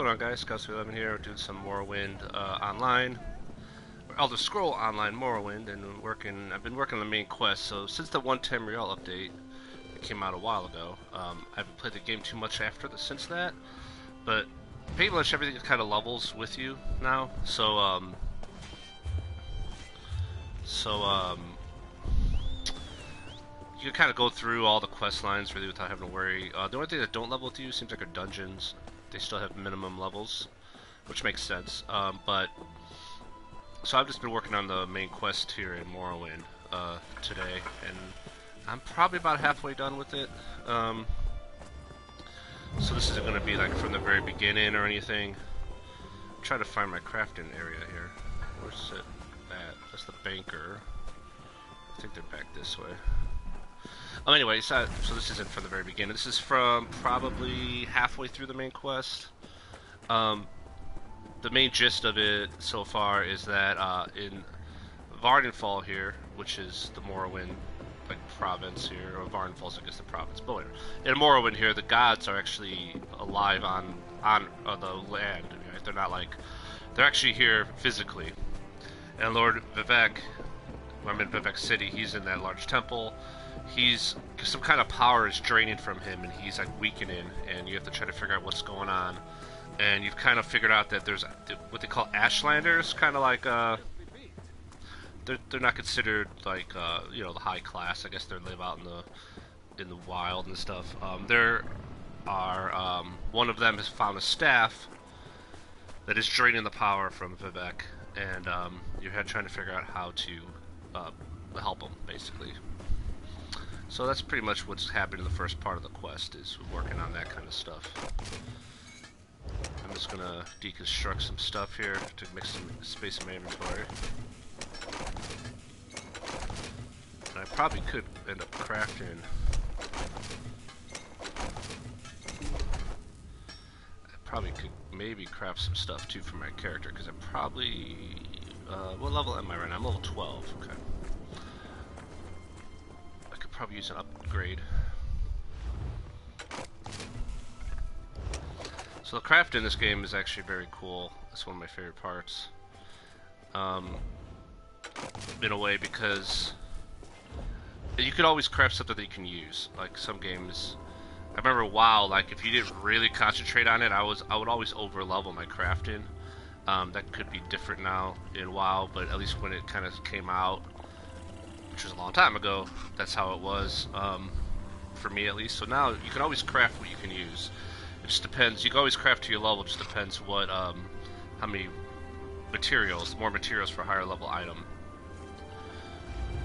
going on, guys? Scout11 here, doing some Morrowind online, or Elder Scroll Online Morrowind, and I've been working on the main quest. So since the 110 Real update that came out a while ago, I haven't played the game too much since that. But pretty much everything kind of levels with you now. You can kind of go through all the quest lines really without having to worry. The only thing that don't level with you seems like are dungeons. They still have minimum levels, which makes sense. So I've just been working on the main quest here in Morrowind today, and I'm probably about halfway done with it. So this isn't going to be like from the very beginning or anything. I'm trying to find my crafting area here. Where's it at? That's the banker. I think they're back this way. Anyway, so this isn't from the very beginning. This is from probably halfway through the main quest. The main gist of it so far is that in Vardenfall here, which is the Morrowind province here, or Vardenfall's I guess the province, but whatever. In Morrowind here, the gods are actually alive on the land. Right? They're not they're actually here physically. And Lord Vivek, I'm in Vivek City. He's in that large temple. Some kind of power is draining from him, and he's weakening, and you have to try to figure out what's going on. And you've kind of figured out that there's what they call Ashlanders, kind of they're not considered the high class. I guess they live out in the wild and stuff. There are one of them has found a staff that is draining the power from Vivek, and you're trying to figure out how to help him, basically. So that's pretty much what's happened in the first part of the quest, is working on that kind of stuff. I'm just gonna deconstruct some stuff here to make some space in my inventory. And I probably could end up crafting. I probably could maybe craft some stuff too for my character, because I'm probably what level am I right now? I'm level 12. Okay. Probably use an upgrade. So the craft in this game is actually very cool. It's one of my favorite parts. In a way, because you could always craft something that you can use. Like some games, I remember WoW. If you didn't really concentrate on it, I would always over level my crafting. That could be different now in WoW, but at least when it kind of came out, which was a long time ago, that's how it was, for me at least. So now you can always craft what you can use. It just depends. You can always craft to your level. It just depends what, how many materials, more materials for a higher level item.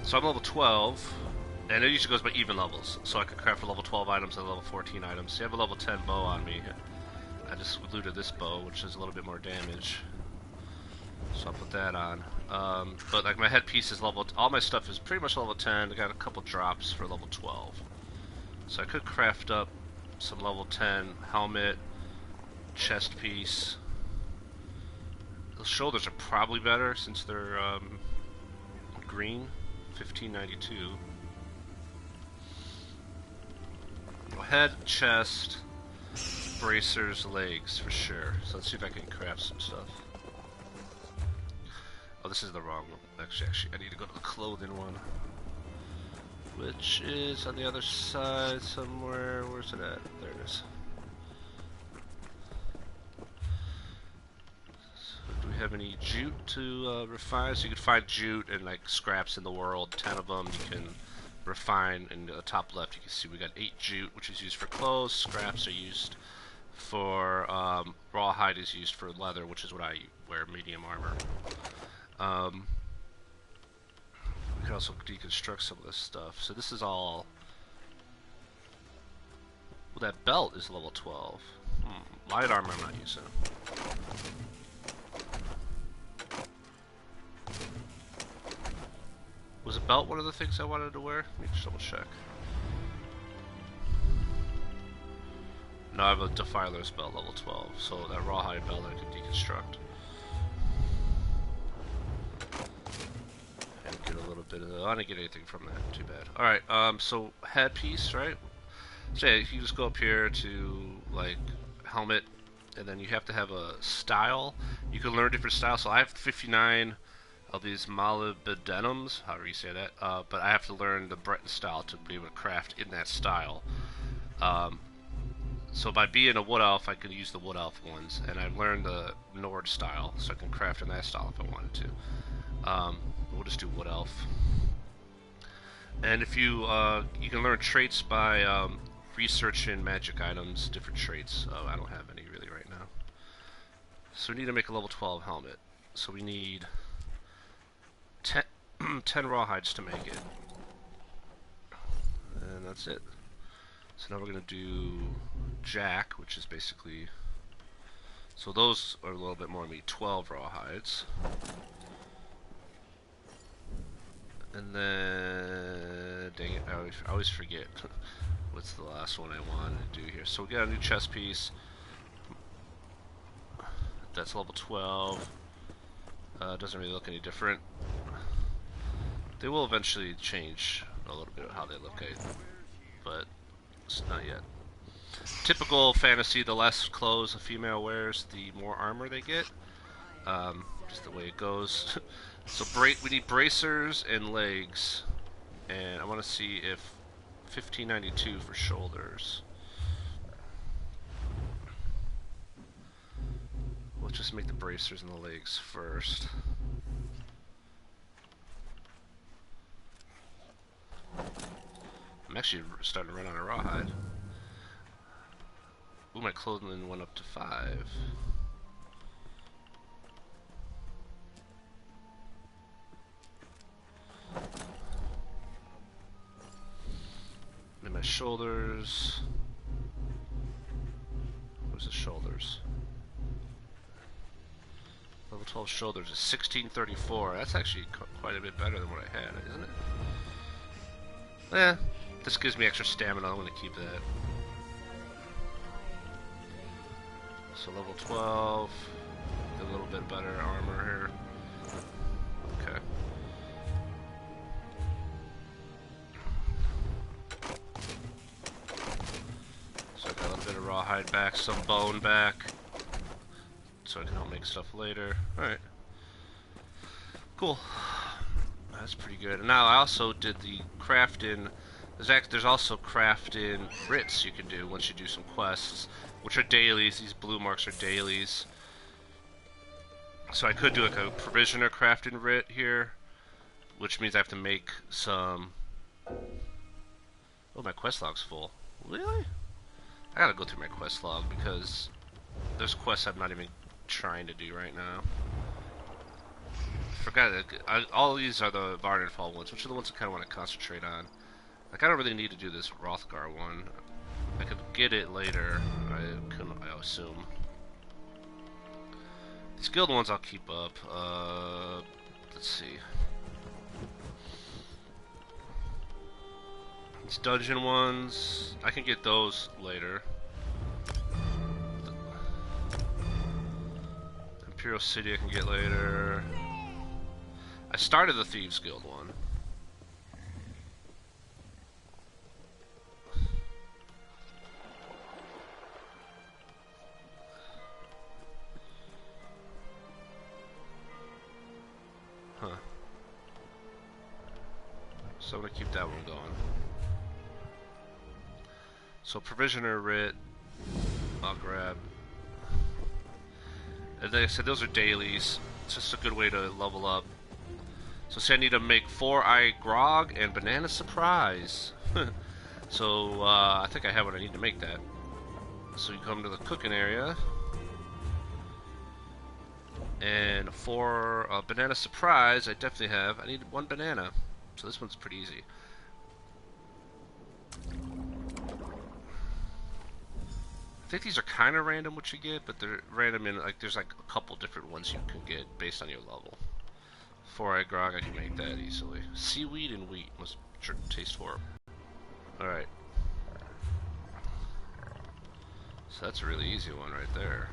So I'm level 12, and it usually goes by even levels. So I can craft for level 12 items and level 14 items. So you have a level 10 bow on me. I just looted this bow, which is a little bit more damage. So I'll put that on. But my headpiece is all my stuff is pretty much level 10. I got a couple drops for level 12. So I could craft up some level 10 helmet, chest piece. The shoulders are probably better since they're green, 1592. Head, chest, bracers, legs for sure. So let's see if I can craft some stuff. Oh, this is the wrong one. Actually, I need to go to the clothing one, which is on the other side somewhere. Where's it at? There it is. So do we have any jute to refine? So you can find jute and scraps in the world. 10 of them you can refine. In the top left, you can see we got 8 jute, which is used for clothes. Scraps are used for rawhide is used for leather, which is what I wear, medium armor. We can also deconstruct some of this stuff. So this is all. Well, that belt is level 12. Light armor I'm not using. Was a belt one of the things I wanted to wear? Let me just double check. No, I have a Defiler's belt level 12, so that rawhide belt I can deconstruct. Get a little bit of I didn't get anything from that, too bad. Alright, so headpiece, right? So yeah, you just go up here to helmet, and then you have to have a style. You can learn different styles. So I have 59 of these molybdenums, however you say that, but I have to learn the Breton style to be able to craft in that style. So by being a wood elf, I could use the wood elf ones, and I've learned the Nord style, so I can craft in that style if I wanted to. We'll just do wood elf. And if you can learn traits by researching magic items, different traits. I don't have any really right now. So we need to make a level 12 helmet. So we need 10, 10 rawhides to make it. And that's it. So now we're going to do jack, which is basically... So those are a little bit more than me, 12 rawhides. And then... Dang it, I always forget. What's the last one I wanted to do here? So we got a new chest piece. That's level 12. Doesn't really look any different. They will eventually change a little bit of how they look, but it's not yet. Typical fantasy, the less clothes a female wears, the more armor they get. Just the way it goes. So we need bracers and legs, and I want to see if 1592 for shoulders. We'll just make the bracers and the legs first. I'm actually starting to run out of rawhide. Ooh, my clothing went up to 5. And my shoulders. Where's the shoulders? Level 12 shoulders is 1634. That's actually quite a bit better than what I had, isn't it? Eh, this gives me extra stamina. I'm going to keep that. So level 12, a little bit better armor here. Okay. So I got a little bit of rawhide back, some bone back, so I can help make stuff later. Alright. Cool. That's pretty good. Now I also did the crafting. There's also crafting writs you can do once you do some quests, which are dailies. These blue marks are dailies. So I could do like a provisioner crafting writ here, which means I have to make some... Oh, my quest log's full. Really? I gotta go through my quest log because there's quests I'm not even trying to do right now. Forgot that all these are the Vardenfall ones, which are the ones I kind of want to concentrate on. Like, I don't really need to do this Hrothgar one. I could get it later, I assume. These guild ones I'll keep up. Let's see. These dungeon ones, I can get those later. Imperial City I can get later. I started the Thieves Guild one. Huh. So I'm gonna keep that one going. So Provisioner Writ, I'll grab. And like I said, those are dailies. It's just a good way to level up. So say I need to make 4-eye grog and banana surprise. So I think I have what I need to make that. So you come to the cooking area. And for banana surprise, I definitely have. I need 1 banana. So this one's pretty easy. I think these are kind of random what you get, but they're random in, like, there's like a couple different ones you can get based on your level. 4-eye grog, I can make that easily. Seaweed and wheat must taste horrible. Alright. So that's a really easy one right there.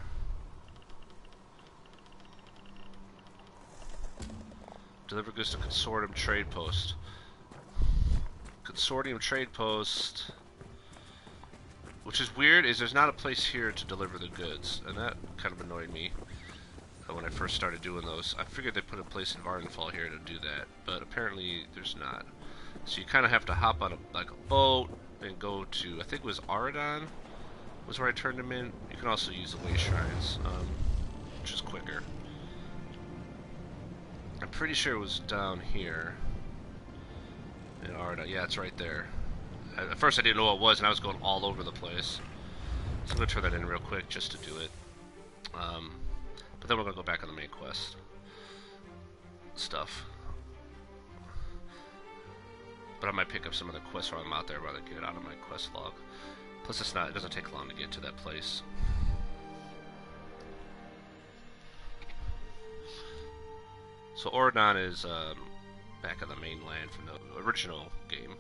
Deliver goods to Consortium Trade Post. Consortium Trade Post, which is weird, is there's not a place here to deliver the goods, and that kind of annoyed me when I first started doing those. I figured they put a place in Vardenfall here to do that, but apparently there's not. So you kind of have to hop on a boat and go to, I think it was Aradon was where I turned them in. You can also use the way shrines, which is quicker. I'm pretty sure it was down here in Aradon. Yeah, it's right there. At first I didn't know what it was, and I was going all over the place. So I'm going to turn that in real quick just to do it. But then we're going to go back on the main quest stuff. But I might pick up some of the quests while I'm out there rather than get it out of my quest log. Plus it doesn't take long to get to that place. So Oradon is back on the mainland from the original game,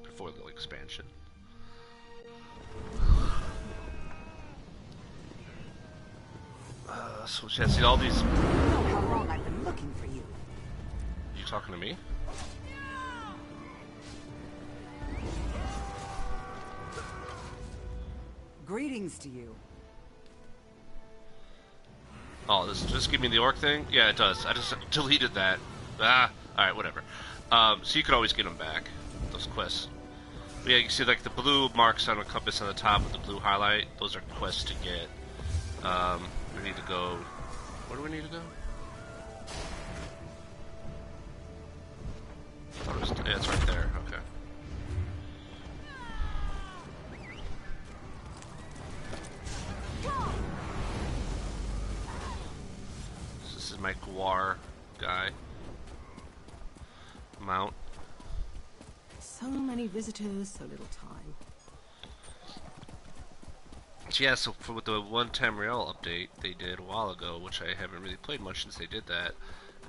before the expansion. So yeah, see all these. You know how long I've been looking for you. You talking to me? Greetings to you. Oh, does this give me the orc thing? Yeah, it does. I just deleted that. Alright, whatever. So you can always get them back, those quests. But yeah, you can see like the blue marks on a compass on the top with the blue highlight. Those are quests to get. We need to go... Where do we need to go? Yeah, it's right there. Okay. So this is my Gwar guy. Mount. So many visitors, so little time. Yeah, so with the one Tamriel update they did a while ago, which I haven't really played much since they did that,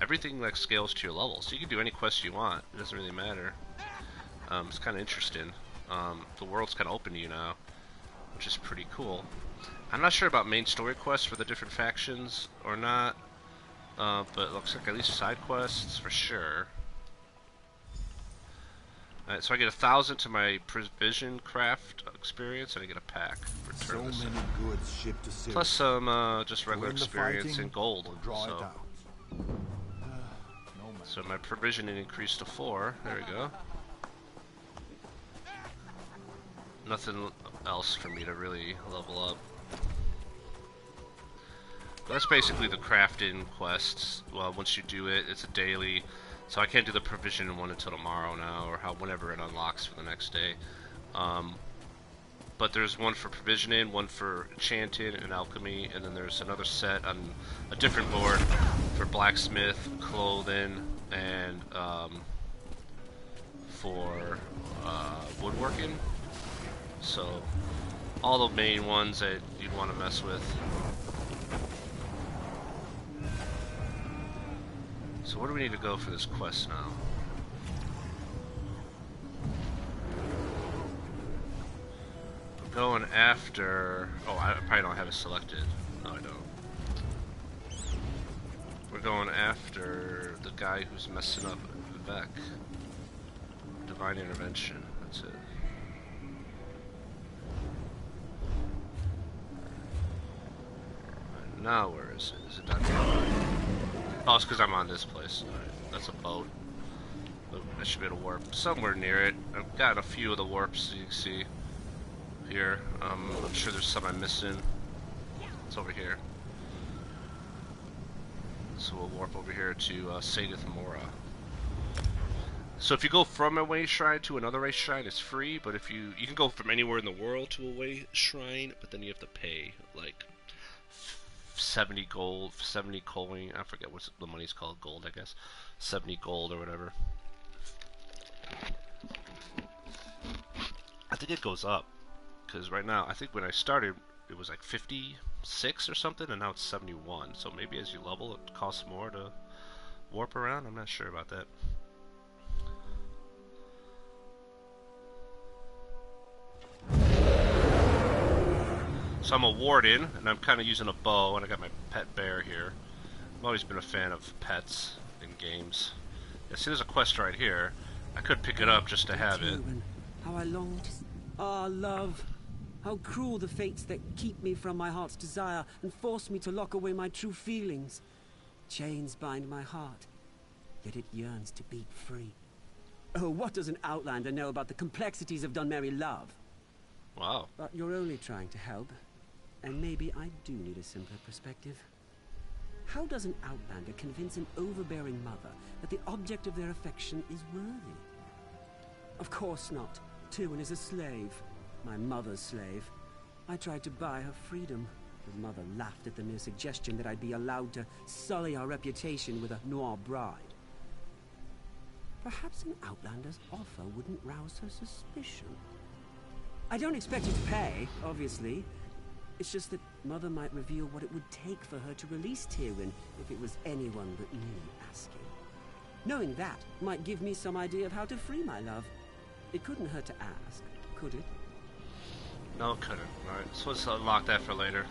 everything like scales to your level, so you can do any quest you want. It doesn't really matter. It's kind of interesting. The world's kind of open to you now, which is pretty cool. I'm not sure about main story quests for the different factions or not, but it looks like at least side quests for sure. Alright, so I get 1,000 to my provision craft experience, and I get a pack for turn this in. Goods shipped to Syria. Plus some just regular Win the experience fighting and gold. or draw it So. out. So my provisioning increased to 4. There we go. Nothing else for me to really level up. But that's basically the crafting quests. Well, once you do it, it's a daily. So I can't do the provision one until tomorrow now, or whenever it unlocks for the next day. But there's one for provisioning, one for enchanting and alchemy, and then there's another set on a different board for blacksmith, clothing, and for woodworking. So all the main ones that you'd want to mess with. So where do we need to go for this quest now? We're going after... Oh, I probably don't have it selected. No, I don't. We're going after the guy who's messing up Vivek. Divine Intervention. That's it. Right, now where is it? Is it down here? Oh, it's because I'm on this place. Alright, that's a boat. I should be able to warp somewhere near it. I've got a few of the warps you can see here. I'm sure there's some I'm missing. It's over here. So we'll warp over here to Sadith Mora. So if you go from a way shrine to another way shrine, it's free. But if you can go from anywhere in the world to a way shrine, but then you have to pay like 70 gold, 70 coin, I forget what the money's called, gold I guess, 70 gold or whatever. I think it goes up, because right now, I think when I started, it was like 56 or something, and now it's 71, so maybe as you level, it costs more to warp around, I'm not sure about that. So I'm a warden, and I'm kind of using a bow, and I got my pet bear here. I've always been a fan of pets in games. Yeah, see, there's a quest right here. I could pick it up just to have it. How I longed. Ah, love. How cruel the fates that keep me from my heart's desire and force me to lock away my true feelings. Chains bind my heart, yet it yearns to beat free. Oh, what does an outlander know about the complexities of Dunmerry love? Wow. But you're only trying to help, and maybe I do need a simpler perspective. How does an outlander convince an overbearing mother that the object of their affection is worthy? Of course not. Tywin is a slave. My mother's slave. I tried to buy her freedom. Her mother laughed at the mere suggestion that I'd be allowed to sully our reputation with a noir bride. Perhaps an outlander's offer wouldn't rouse her suspicion. I don't expect you to pay, obviously. It's just that Mother might reveal what it would take for her to release Tywin if it was anyone but me asking. Knowing that might give me some idea of how to free my love. It couldn't hurt to ask, could it? No, it couldn't. Alright, so let's unlock that for later.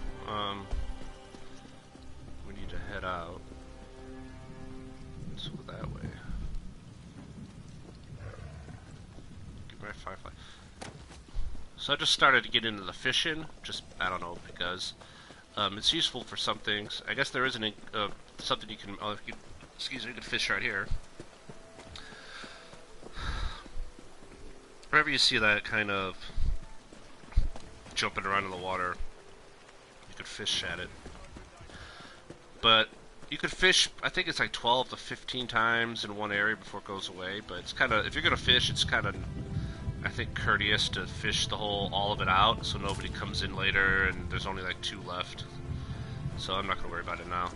We need to head out. Let's go that way. Get my firefly. So I just started to get into the fishing. Just, I don't know, because it's useful for some things. I guess there is something you can, excuse me, you can fish right here. Wherever you see that kind of jumping around in the water, you could fish at it. But you could fish, I think it's like 12 to 15 times in one area before it goes away. But it's kind of, if you're going to fish, it's kind of, I think, courteous to fish all of it out so nobody comes in later and there's only like 2 left. So I'm not going to worry about it now.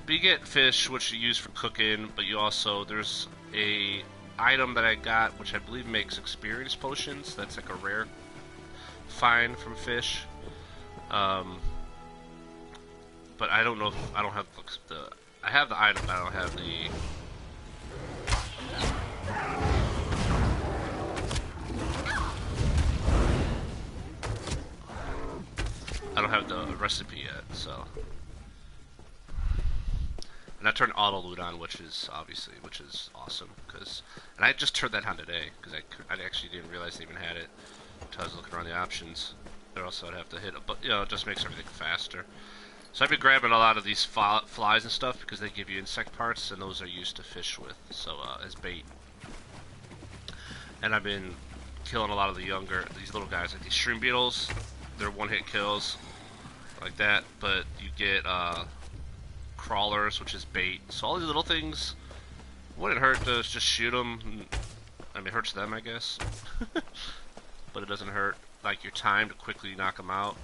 But you get fish, which you use for cooking, but you also, there's a item that I got, which I believe makes experience potions. That's like a rare find from fish. But I don't know if I don't have I have the item, but I don't have the recipe yet, so. And I turned auto loot on, which is awesome, and I just turned that on today because I actually didn't realize they even had it until I was looking around the options. Or else I'd have to hit, but you know, it just makes everything faster. So I've been grabbing a lot of these flies and stuff because they give you insect parts, and those are used to fish with, so as bait. And I've been killing a lot of these little guys, like these shroom beetles. They're one-hit kills, like that. But you get crawlers, which is bait. So all these little things wouldn't hurt to just shoot them. I mean, it hurts them, I guess, but it doesn't hurt like your time to quickly knock them out.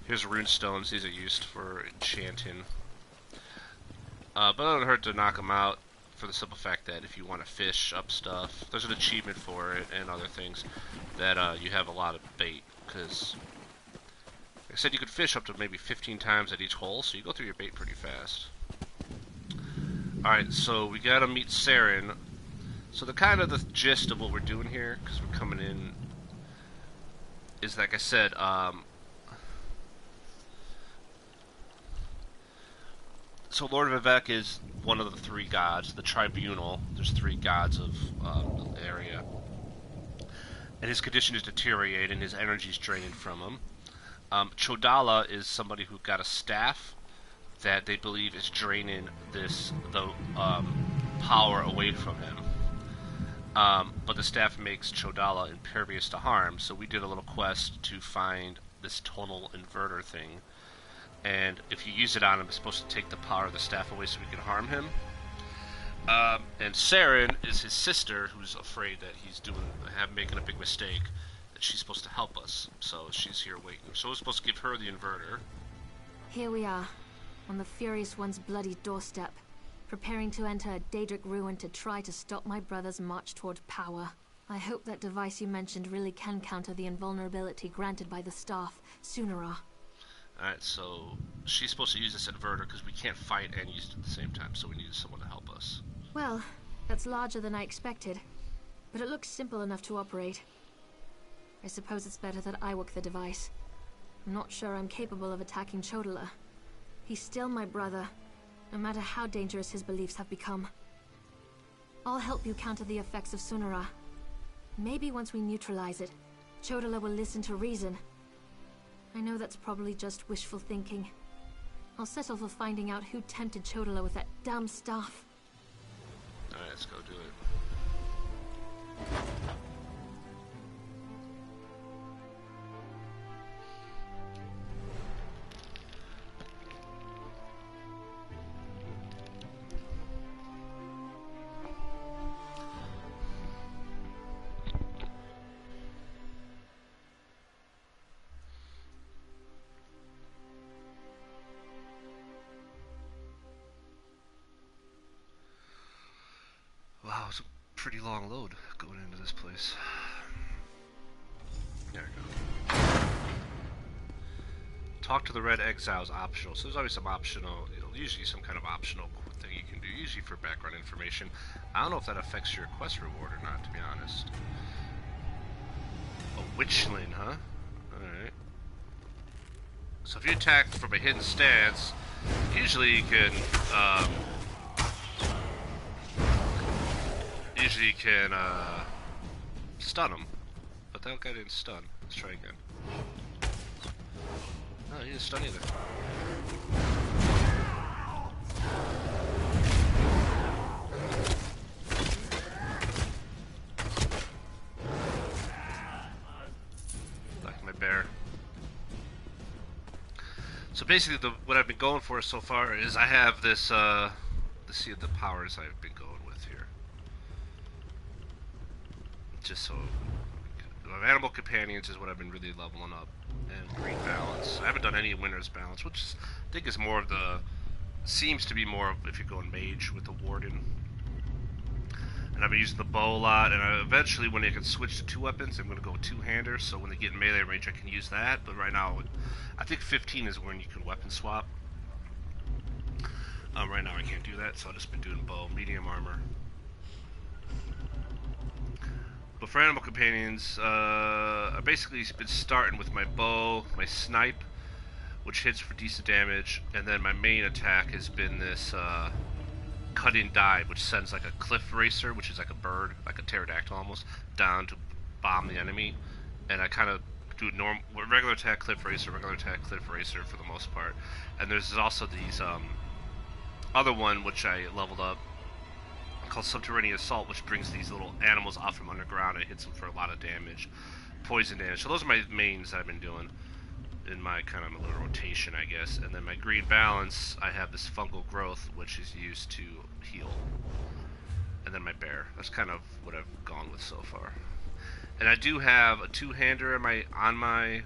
Here's rune stones. These are used for enchanting. But it doesn't hurt to knock them out for the simple fact that if you want to fish up stuff, there's an achievement for it and other things that you have a lot of bait. Because, like I said, you could fish up to maybe 15 times at each hole, so you go through your bait pretty fast. Alright, so we gotta meet Saren. So the gist of what we're doing here, because we're coming in, is like I said, so Lord Vivek is one of the 3 gods, the tribunal. There's 3 gods of the area. And his condition is deteriorating, his energy is draining from him. Chodala is somebody who got a staff that they believe is draining the power away from him. But the staff makes Chodala impervious to harm, so we did a little quest to find this tonal inverter thing. And if you use it on him, it's supposed to take the power of the staff away so we can harm him. And Saren is his sister, who's afraid that he's making a big mistake, that she's supposed to help us. So she's here waiting. So we're supposed to give her the inverter. Here we are, on the Furious One's bloody doorstep, preparing to enter a Daedric ruin to try to stop my brother's march toward power. I hope that device you mentioned really can counter the invulnerability granted by the staff, Sunara. Alright, so she's supposed to use this inverter because we can't fight and use it at the same time, so we needed someone to help us. Well, that's larger than I expected, but it looks simple enough to operate. I suppose it's better that I work the device. I'm not sure I'm capable of attacking Chodala. He's still my brother, no matter how dangerous his beliefs have become. I'll help you counter the effects of Sunara. Maybe once we neutralize it, Chodala will listen to reason. I know that's probably just wishful thinking. I'll settle for finding out who tempted Chodala with that damn staff. Alright, let's go do it. Wow, it's a pretty long load going into this place. There we go. Talk to the Red Exiles optional. So there's always some optional, usually some kind of optional thing you can do, usually for background information. I don't know if that affects your quest reward or not, to be honest. A witchling, huh? Alright. So if you attack from a hidden stance, usually you can, stun him. But that guy didn't stun. Let's try again. No, he didn't stun either. Like my bear. So basically, what I've been going for so far is I have this, let's see the powers I've been going with here. Just so animal companions is what I've been really leveling up, and green balance. I haven't done any winner's balance, which I think is more of the seems to be more of if you're going mage with the warden. And I've been using the bow a lot, and eventually when I can switch to 2 weapons, I'm going to go 2-hander, so when they get in melee range I can use that. But right now I think 15 is when you can weapon swap. Right now I can't do that, so I've just been doing bow, medium armor. But for animal companions, I basically been starting with my bow, my snipe, which hits for decent damage, and then my main attack has been this cut-in dive, which sends like a cliff racer, which is like a bird, like a pterodactyl almost, down to bomb the enemy. And I kind of do regular attack, cliff racer, regular attack, cliff racer for the most part. And there's also these other one which I leveled up, called Subterranean Assault, which brings these little animals out from underground and hits them for a lot of damage, poison damage. So those are my mains that I've been doing in my kind of little rotation, I guess. And then my green balance, I have this fungal growth, which is used to heal. And then my bear. That's kind of what I've gone with so far. And I do have a 2-hander on my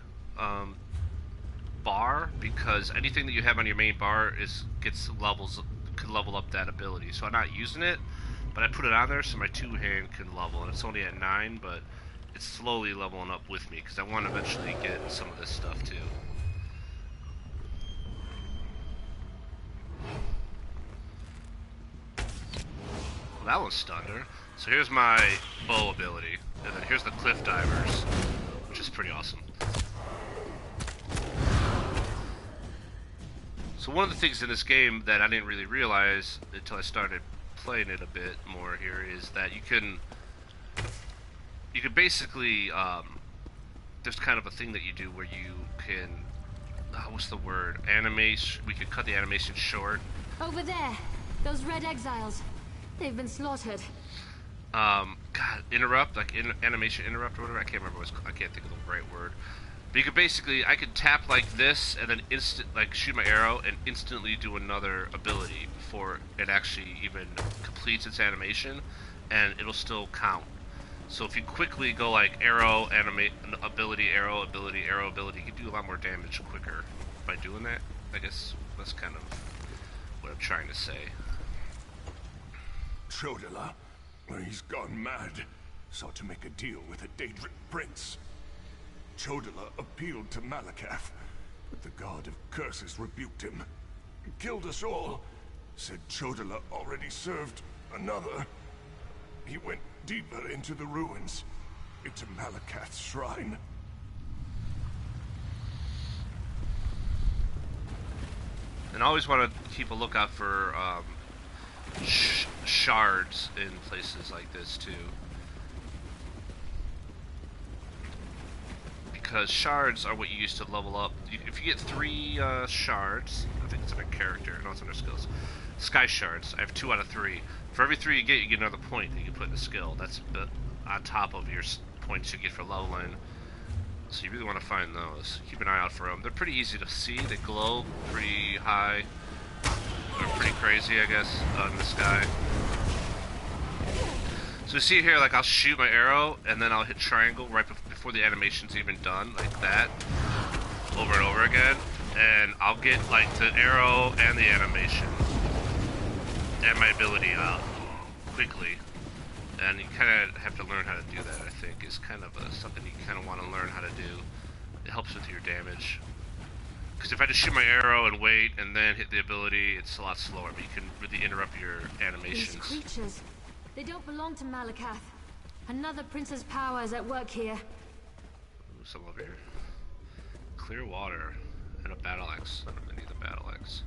bar, because anything that you have on your main bar can level up that ability. So I'm not using it, but I put it on there so my 2-hand can level, and it's only at 9, but it's slowly leveling up with me because I want to eventually get some of this stuff too. Well, that one's stunned her. So here's my bow ability, and then here's the cliff divers, which is pretty awesome. So one of the things in this game that I didn't really realize until I started playing it a bit more here is that you can basically, there's kind of a thing that you do where you can, what's the word, we can cut the animation short. Over there, those Red Exiles, they've been slaughtered. God, interrupt, like animation interrupt or whatever, I can't remember I can't think of the right word. But you could basically, I could tap like this and then shoot my arrow and instantly do another ability before it actually even completes its animation, and it'll still count. So if you quickly go like arrow, ability, arrow, ability, arrow, ability, you can do a lot more damage quicker by doing that. I guess that's kind of what I'm trying to say. Chodala, he's gone mad. Sought to make a deal with a Daedric prince. Chodala appealed to Malakath, but the god of curses rebuked him. Killed us all. Said Chodala already served another. He went deeper into the ruins, into Malakath's shrine. And I always want to keep a lookout for shards in places like this too. because shards are what you use to level up. If you get 3 shards, I think it's under character, no, it's under skills. Sky shards, I have 2 out of 3. For every 3 you get another point that you can put in a skill. That's on top of your points you get for leveling. So you really want to find those. Keep an eye out for them. They're pretty easy to see. They glow pretty high. They're pretty crazy, I guess, in the sky. So you see here, like, I'll shoot my arrow, and then I'll hit triangle right before the animation's even done, like that, over and over again, and I'll get, like, the arrow and the animation, and my ability out quickly. And you kind of have to learn how to do that, I think, is kind of something you kind of want to learn how to do. It helps with your damage. Because if I just shoot my arrow and wait, and then hit the ability, it's a lot slower, but you can really interrupt your animations. These creatures, they don't belong to Malakath. Another prince's power is at work here. Ooh, some over here. Clear water and a battle axe. I don't need the battle axe.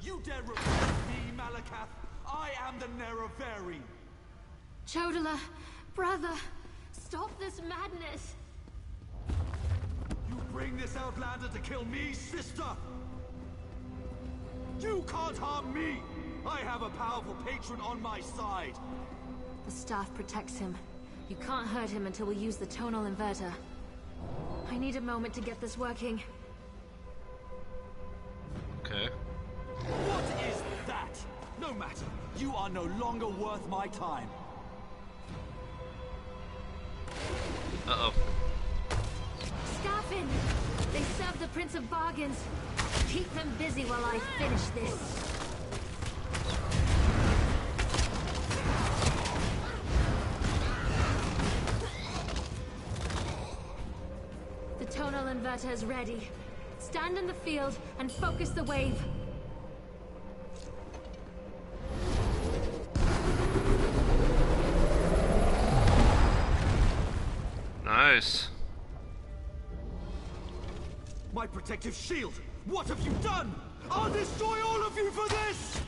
You dare replace me, Malakath? I am the Nerevari. Chodala, brother, stop this madness. You bring this outlander to kill me, sister? You can't harm me! I have a powerful patron on my side. The staff protects him. You can't hurt him until we use the tonal inverter. I need a moment to get this working. Okay. What is that? No matter. You are no longer worth my time. Uh-oh. Scarfin! They serve the Prince of Bargains. Keep them busy while I finish this. The tonal inverter is ready. Stand in the field and focus the wave. Nice. My protective shield! What have you done? I'll destroy all of you for this!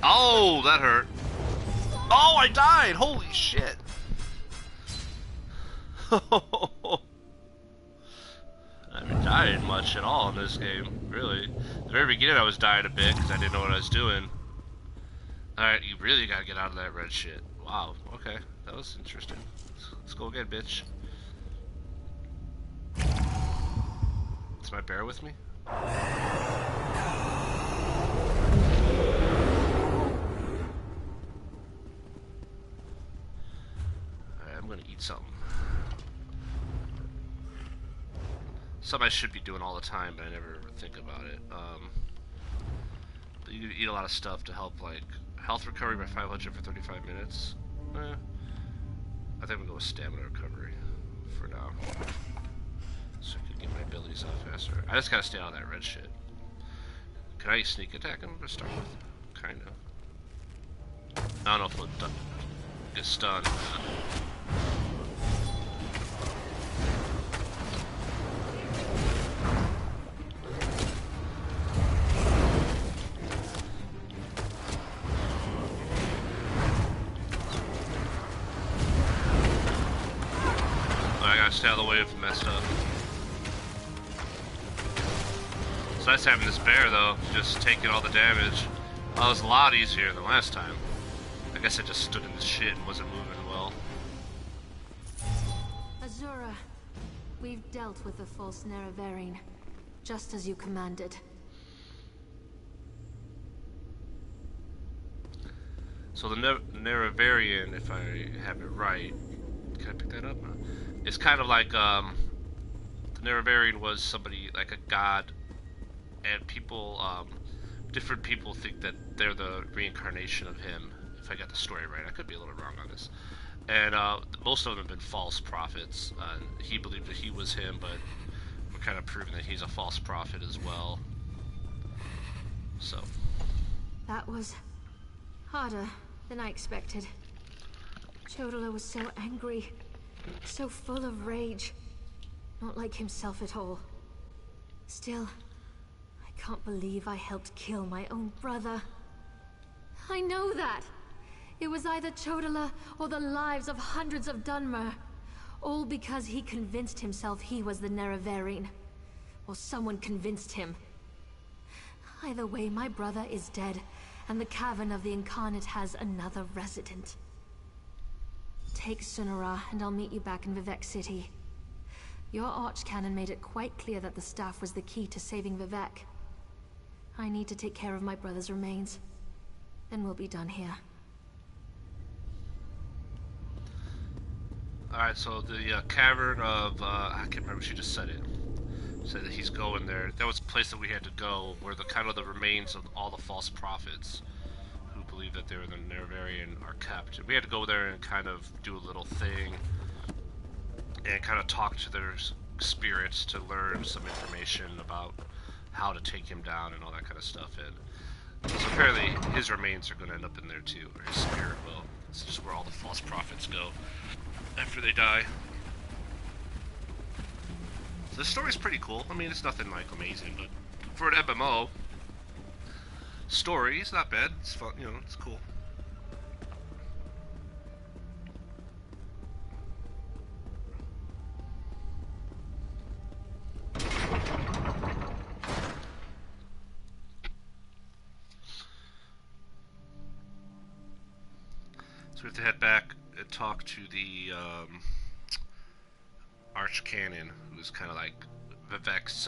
Oh, that hurt. Oh, I died! Holy shit. I haven't died much at all in this game, really. At the very beginning I was dying a bit because I didn't know what I was doing. Alright, you really gotta get out of that red shit. Wow, okay. That was interesting. Let's go again, bitch. Is my bear with me? Alright, I'm gonna eat something. Something I should be doing all the time, but I never think about it. But you eat a lot of stuff to help, like, health recovery by 500 for 35 minutes. I think I'm gonna go with stamina recovery for now. So I can get my abilities out faster. I just gotta stay out of that red shit. Can I sneak attack him to start with? Kinda. I don't know if he'll get stunned. Stay out of the way of messed up. It's nice having this bear though, just taking all the damage. Well, it was a lot easier than last time. I guess I just stood in this shit and wasn't moving well. Azura, we've dealt with the false Nerevarine, just as you commanded. So the Nerevarine, if I have it right, can I pick that up? It's kind of like, the Nerevarine was somebody, like a god, and people, different people think that they're the reincarnation of him, if I got the story right. I could be a little wrong on this. And, most of them have been false prophets. He believed that he was him, but we're kind of proving that he's a false prophet as well. So. That was harder than I expected. Chodala was so angry, so full of rage. Not like himself at all. Still, I can't believe I helped kill my own brother. I know that! It was either Chodala or the lives of hundreds of Dunmer. All because he convinced himself he was the Nerevarine. Or someone convinced him. Either way, my brother is dead, and the Cavern of the Incarnate has another resident. Take Sunara, and I'll meet you back in Vivek City. Your Archcanon made it quite clear that the staff was the key to saving Vivek. I need to take care of my brother's remains. Then we'll be done here. Alright, so the Cavern of, I can't remember, she just said it. Said that he's going there. That was the place that we had to go, where the kind of the remains of all the false prophets who believe that they were the Nerevarine are kept. And we had to go there and kind of do a little thing and kind of talk to their spirits to learn some information about how to take him down and all that kind of stuff. And so apparently his remains are going to end up in there too, or his spirit will. It's just where all the false prophets go after they die. So the story's pretty cool. I mean, it's nothing like amazing, but for an MMO story, it's not bad. It's fun, you know, it's cool. So we have to head back and talk to the Archcanon, who's kind of like Vivek's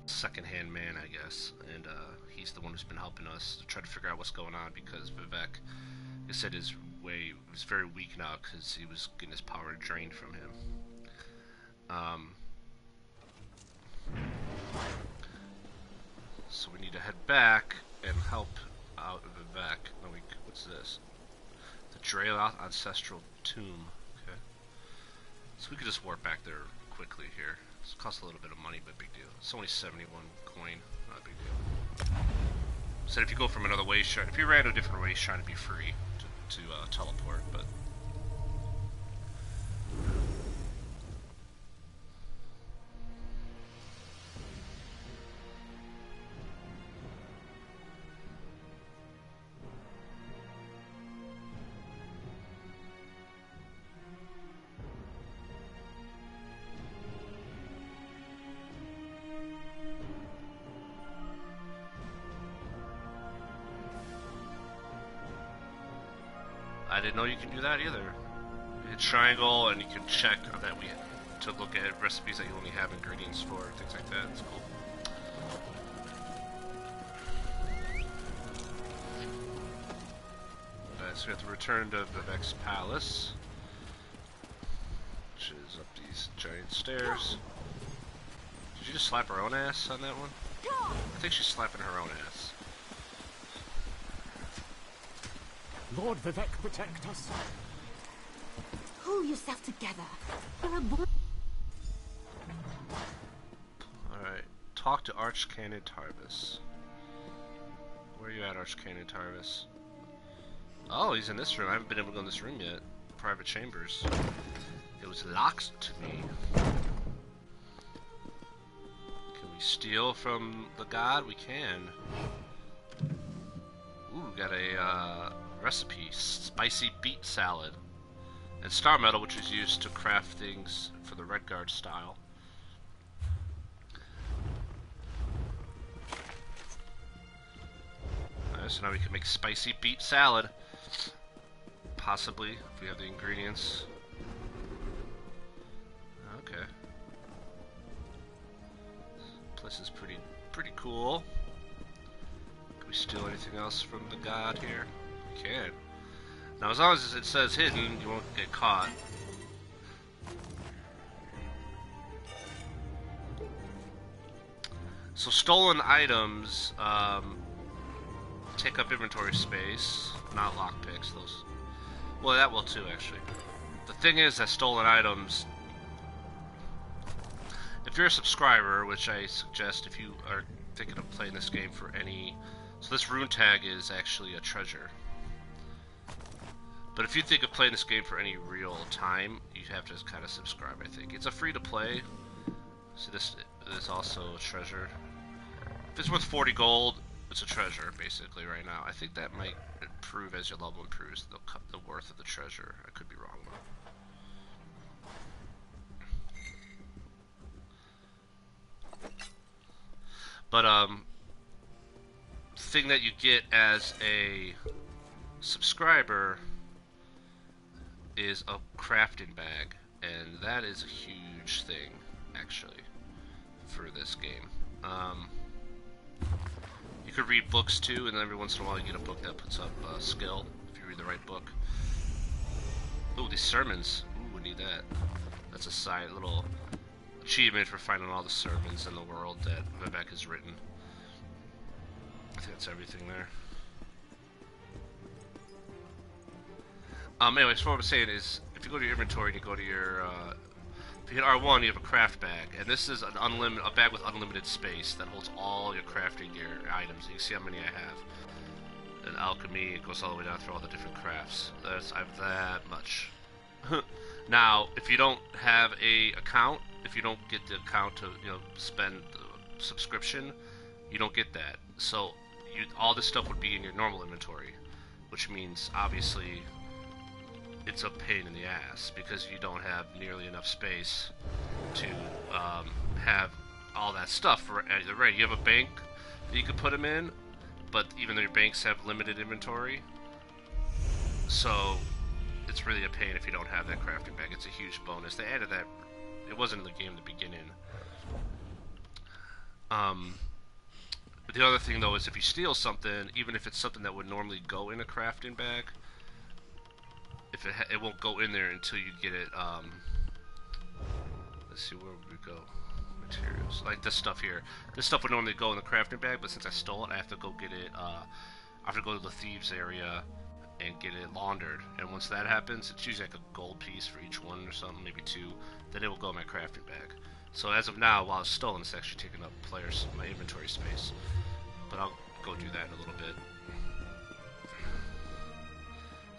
second-hand man, I guess, and he's the one who's been helping us to try to figure out what's going on, because Vivek, like I said, is very weak now because he was getting his power drained from him. So we need to head back and help out Vivek. What's this? The Drayloth Ancestral Tomb. Okay. So we could just warp back there quickly here. It costs a little bit of money, but big deal. It's only 71 coin, not a big deal. So if you go from another way shrine, if you ran to a different way shrine, it'd be free to teleport, but... I didn't know you could do that either. You hit triangle and you can check that to look at recipes that you only have ingredients for, things like that. It's cool. Alright, so we have to return to Vivek's palace, which is up these giant stairs. Did you just slap her own ass on that one? I think she's slapping her own ass. Lord Vivek, protect us. Pull yourself together. Alright, talk to Archcanon Tarvis. Where are you at, Archcanon Tarvis? Oh, he's in this room. I haven't been able to go in this room yet. Private chambers. It was locked to me. Can we steal from the god? We can. Ooh, got a recipe. Spicy beet salad. And star metal, which is used to craft things for the Redguard style. Alright, so now we can make spicy beet salad. Possibly, if we have the ingredients. Okay. This place is pretty cool. Can we steal anything else from the god here? We can. Now, as long as it says hidden, you won't get caught. So stolen items take up inventory space, not lockpicks. Those, well, that will too, actually. The thing is that stolen items, if you're a subscriber, which I suggest if you are thinking of playing this game for any, so this rune tag is actually a treasure. But if you think of playing this game for any real time, you have to kind of subscribe, I think. It's a free-to-play. So this is also a treasure. If it's worth 40 gold, it's a treasure, basically, right now. I think that might improve as your level improves the worth of the treasure. I could be wrong, though. But, thing that you get as a subscriber is a crafting bag, and that is a huge thing, actually, for this game. You could read books too, and every once in a while you get a book that puts up skill, if you read the right book. Ooh, these sermons. Ooh, we need that. That's a side little achievement for finding all the sermons in the world that Vivek has written. I think that's everything there. Anyway, so what I'm saying is, if you go to your inventory and you go to your, if you hit R1, you have a craft bag, and this is a bag with unlimited space that holds all your crafting gear items. You can see how many I have. And alchemy, it goes all the way down through all the different crafts. I have that much. Now, if you don't have a account, if you don't get the account to, spend the subscription, you don't get that. So, all this stuff would be in your normal inventory, which means, obviously, it's a pain in the ass because you don't have nearly enough space to have all that stuff at the ready. You have a bank that you can put them in, but even though your banks have limited inventory, so it's really a pain if you don't have that crafting bag. It's a huge bonus. They added that. It wasn't in the game in the beginning. But the other thing though is if you steal something, even if it's something that would normally go in a crafting bag, if it won't go in there until you get it. Let's see, where would we go? Materials, like this stuff here. This stuff would normally go in the crafting bag, but since I stole it, I have to go get it. I have to go to the thieves area and get it laundered. And once that happens, it's usually like a gold piece for each one or something, maybe two. Then it will go in my crafting bag. So as of now, while it's stolen, it's actually taking up my inventory space. But I'll go do that in a little bit.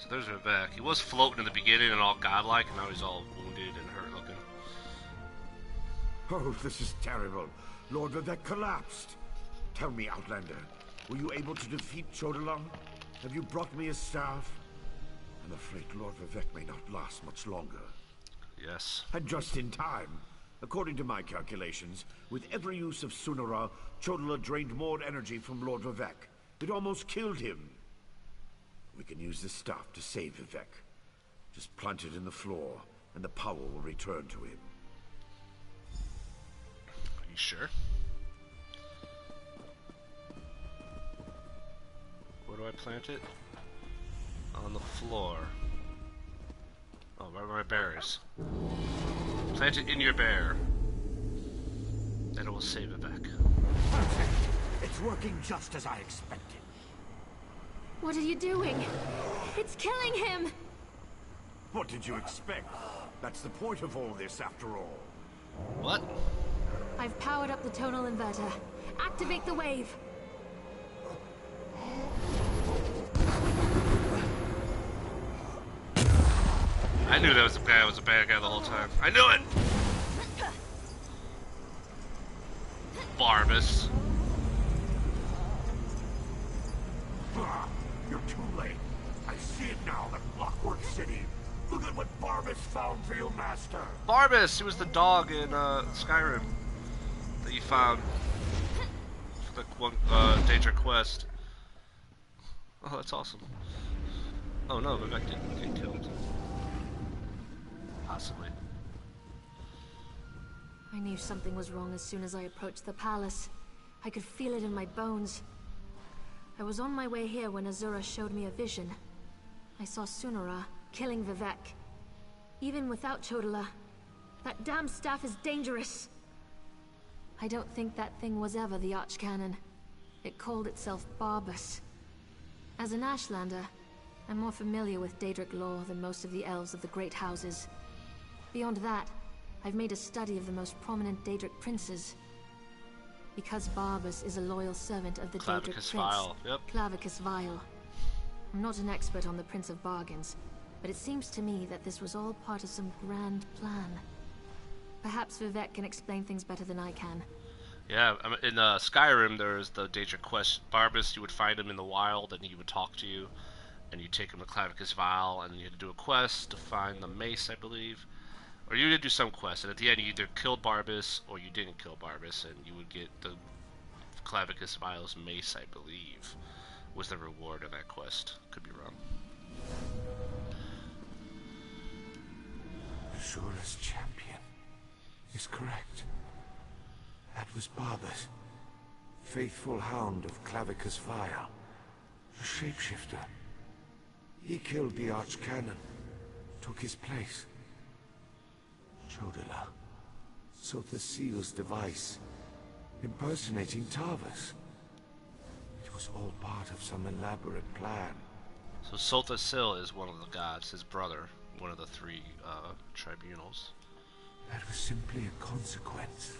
So there's Vivek. He was floating in the beginning and all godlike, and now he's all wounded and hurt looking. Oh, this is terrible. Lord Vivek collapsed. Tell me, Outlander, were you able to defeat Chodola? Have you brought me his staff? I'm afraid Lord Vivek may not last much longer. Yes. And just in time. According to my calculations, with every use of Sunara, Chodola drained more energy from Lord Vivek. It almost killed him. We can use this staff to save Vivek. Just plant it in the floor, and the power will return to him. Are you sure? Where do I plant it? On the floor. Oh, right where my bear is. Plant it in your bear. And it will save Vivek. Perfect. It's working just as I expected. What are you doing? It's killing him! What did you expect? That's the point of all this, after all. What? I've powered up the tonal inverter. Activate the wave! I knew that was the guy was a bad guy the whole time. I knew it! Barbus. You're too late. I see it now, the Clockwork City. Look at what Barbus found for you, Master. Barbus! He was the dog in Skyrim that you found for the one Danger quest. Oh, that's awesome. Oh no, Vivek didn't get killed. Possibly. I knew something was wrong as soon as I approached the palace. I could feel it in my bones. I was on my way here when Azura showed me a vision. I saw Sunara killing Vivek. Even without Chodola, that damn staff is dangerous. I don't think that thing was ever the Archcanon. It called itself Barbus. As an Ashlander, I'm more familiar with Daedric lore than most of the elves of the Great Houses. Beyond that, I've made a study of the most prominent Daedric princes. Because Barbus is a loyal servant of the Daedric prince, Vile. Yep. Clavicus Vile. I'm not an expert on the Prince of Bargains, but it seems to me that this was all part of some grand plan. Perhaps Vivek can explain things better than I can. Yeah, in Skyrim, there's the Daedric quest. Barbas, you would find him in the wild, and he would talk to you, and you take him to Clavicus Vial, and you had to do a quest to find the mace, I believe. Or you did do some quest, and at the end you either killed Barbas, or you didn't kill Barbas, and you would get the Clavicus Vial's mace, I believe, was the reward of that quest. Could be wrong. Ashura's champion is correct. That was Barbas, faithful hound of Clavicus Vial, a shapeshifter. He killed the Archcanon, took his place. Chodala, Sotha Seal's device, impersonating Tarvas. It was all part of some elaborate plan. So Sotha Sil is one of the gods, his brother, one of the three tribunals. That was simply a consequence.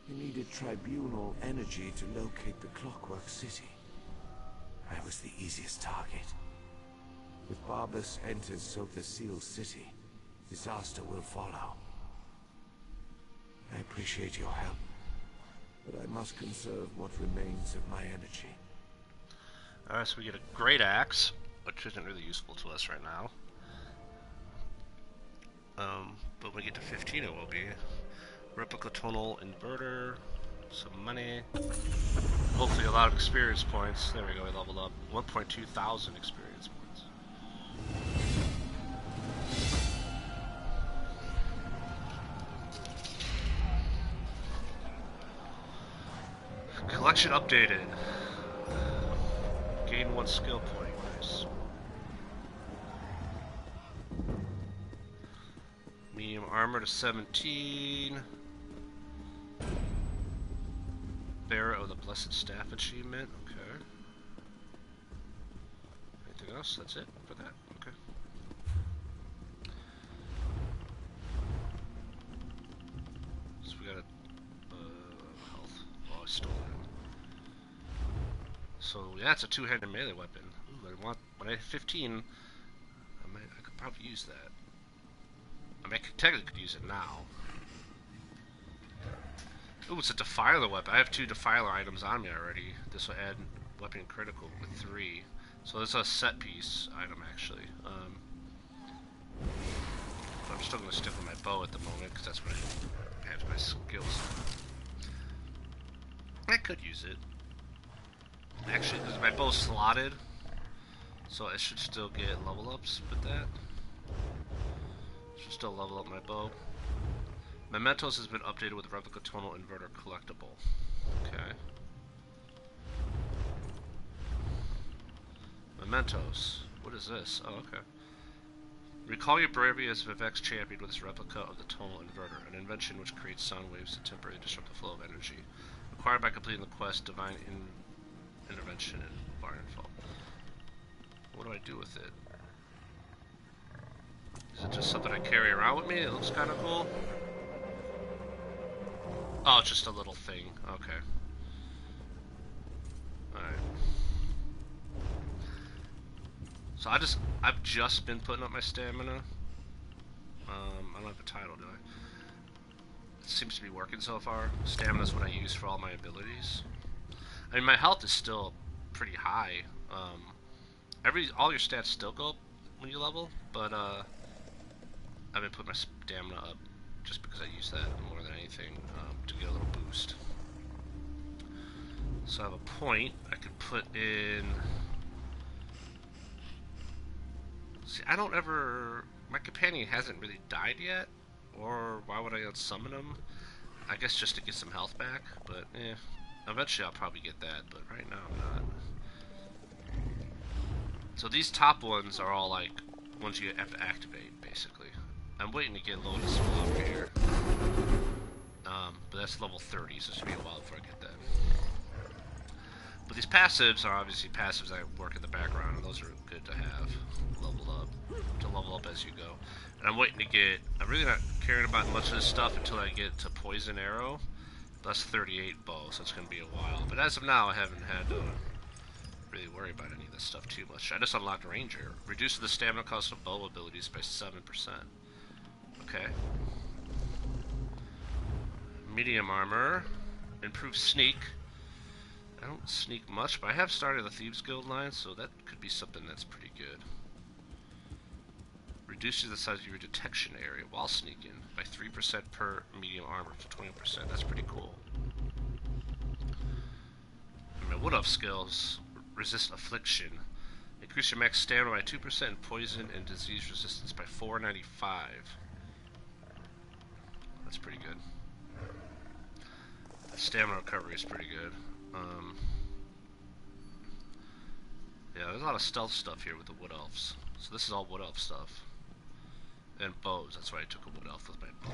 He needed tribunal energy to locate the Clockwork City. I was the easiest target. If Barbas enters Sotha Seal's city, disaster will follow. I appreciate your help, but I must conserve what remains of my energy. Alright, so we get a great axe, which isn't really useful to us right now. But when we get to 15 it will be. Replica tonal inverter, some money, hopefully a lot of experience points. There we go, we leveled up. 1.2 thousand experience points. Collection updated. Gain 1 skill point. Nice. Medium armor to 17. Bearer of the Blessed Staff achievement. Okay. Anything else? That's it for that. Okay. So we got a health. Oh, I stole it. So yeah, it's a two-handed melee weapon. Ooh, I want when I hit 15. I could probably use that. I mean, I technically could use it now. Ooh, it's a defiler weapon. I have 2 defiler items on me already. This will add weapon critical with 3. So this is a set piece item actually. But I'm still going to stick with my bow at the moment because that's what I have my skills. I could use it. Actually, because my bow's slotted, so I should still get level ups with that. Should still level up my bow. Mementos has been updated with Replica Tonal Inverter collectible. Okay. Mementos. What is this? Oh, okay. Recall your bravery as Vivek's champion with this replica of the Tonal Inverter, an invention which creates sound waves to temporarily disrupt the flow of energy. Acquired by completing the quest Divine Intervention in Varnenfall. What do I do with it? Is it just something I carry around with me? It looks kind of cool. Oh, it's just a little thing. Okay. Alright. So I've just been putting up my stamina. I don't have a title, do I? It seems to be working so far. Stamina is what I use for all my abilities. I mean, my health is still pretty high. All your stats still go up when you level, but I've been putting my stamina up just because I use that more than anything to get a little boost. So I have a point I could put in. See, I don't ever. My companion hasn't really died yet, or why would I unsummon him? I guess just to get some health back, but eventually I'll probably get that, but right now I'm not. So these top ones are all like ones you have to activate, basically. I'm waiting to get Lotus over here. But that's level 30, so it's gonna be a while before I get that. But these passives are obviously passives that work in the background, and those are good to have level up as you go. And I'm waiting to get. I'm really not caring about much of this stuff until I get to Poison Arrow. That's 38 bow, so it's gonna be a while. But as of now, I haven't had really worry about any of this stuff too much. I just unlocked Ranger. Reduces the stamina cost of bow abilities by 7%. Okay. Medium armor. Improves sneak. I don't sneak much, but I have started the Thieves Guild line, so that could be something that's pretty good. Reduces the size of your detection area while sneaking by 3% per medium armor to 20%. That's pretty cool. And my Wood Elf skills resist affliction. Increase your max stamina by 2% and poison and disease resistance by 495. That's pretty good. Stamina recovery is pretty good. Yeah, there's a lot of stealth stuff here with the Wood Elves. So this is all Wood Elf stuff. And bows, that's why I took a Wood Elf with my bow.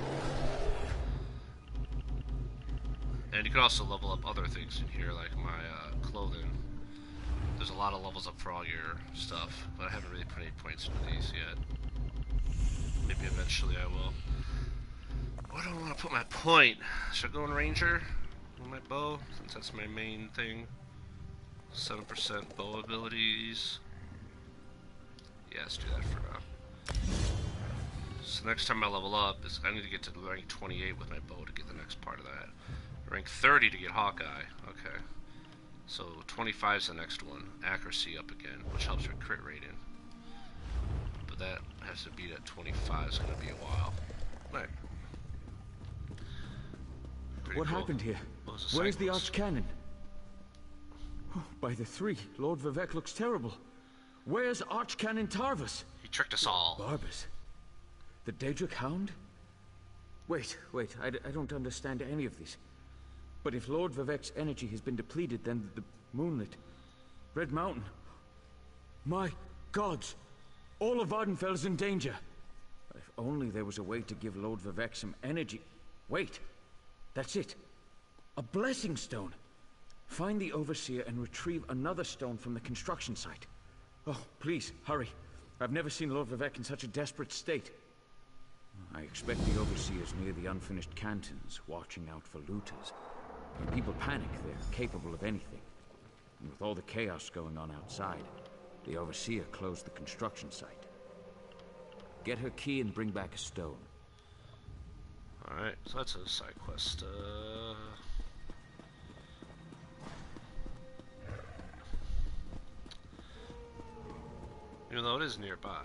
And you can also level up other things in here, like my clothing. There's a lot of levels up for all your stuff, but I haven't really put any points into these yet. Maybe eventually I will. Where do I want to put my point? Should I go in Ranger with my bow, since that's my main thing? 7% bow abilities. Yeah, let's do that for now. So next time I level up, is I need to get to rank 28 with my bow to get the next part of that. Rank 30 to get Hawkeye. Okay. So 25 is the next one. Accuracy up again, which helps your crit rating. But that has to beat at 25. It's going to be a while. Right. What happened here? Where's the Archcanon? Oh, by the three, Lord Vivek looks terrible. Where's Archcanon Tarvus? He tricked us all. Barbus? The Daedric Hound? Wait, I don't understand any of this. But if Lord Vivek's energy has been depleted, then the Moonlit, Red Mountain... My gods! All of Vardenfell is in danger. If only there was a way to give Lord Vivek some energy... Wait! That's it. A blessing stone. Find the Overseer and retrieve another stone from the construction site. Oh, please, hurry. I've never seen Lord Vivek in such a desperate state. I expect the Overseer's near the unfinished cantons, watching out for looters. When people panic, they're capable of anything. And with all the chaos going on outside, the Overseer closed the construction site. Get her key and bring back a stone. Alright, so that's a side quest. Even though it is nearby.